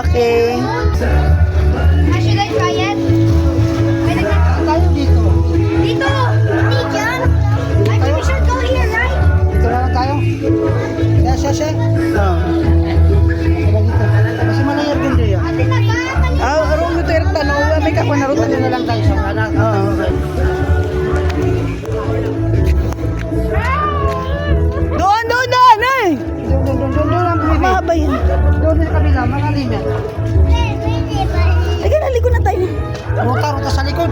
Okay. Should I try it? Tayo dito. Dito! Hindi dyan! I think we should go here, right? Dito lang tayo. Yes. Oh. Tara dito. Kasi malayar din dito. Ate na ba? Arong ito yung tanong. May ka na Dito na lang tayo sa anak. Oo. Doon na, nay! Doon lang kami. Mahaba yan. Doon sa kabila, malalim yan. Sige, naligo na tayo. Ruta sa likod.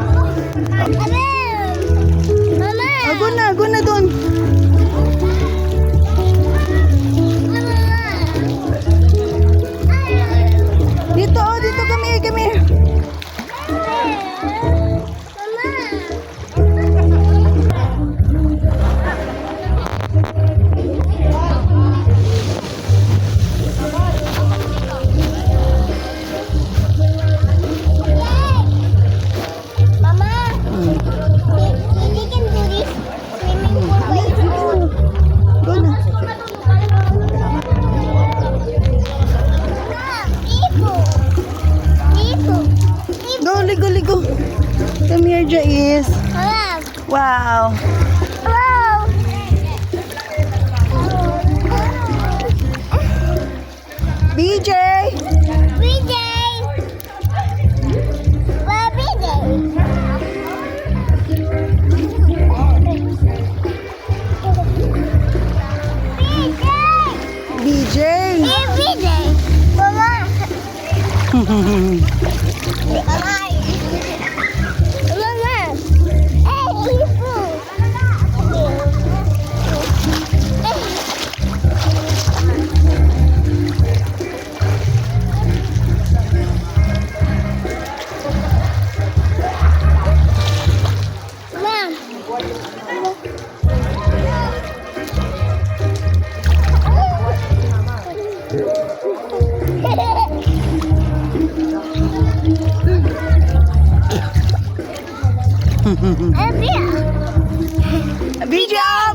Go na doon. Dito kami. Go na. Go, ligo. Come here, Jais. Wow. BJ. BJ.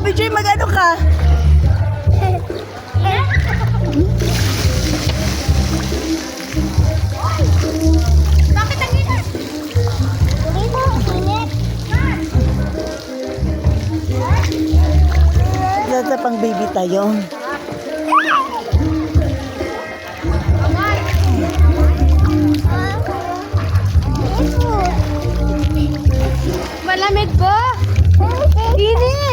BJ, magano ka? Bakit ang init? Dito pang baby tayo. Malamig po? Init!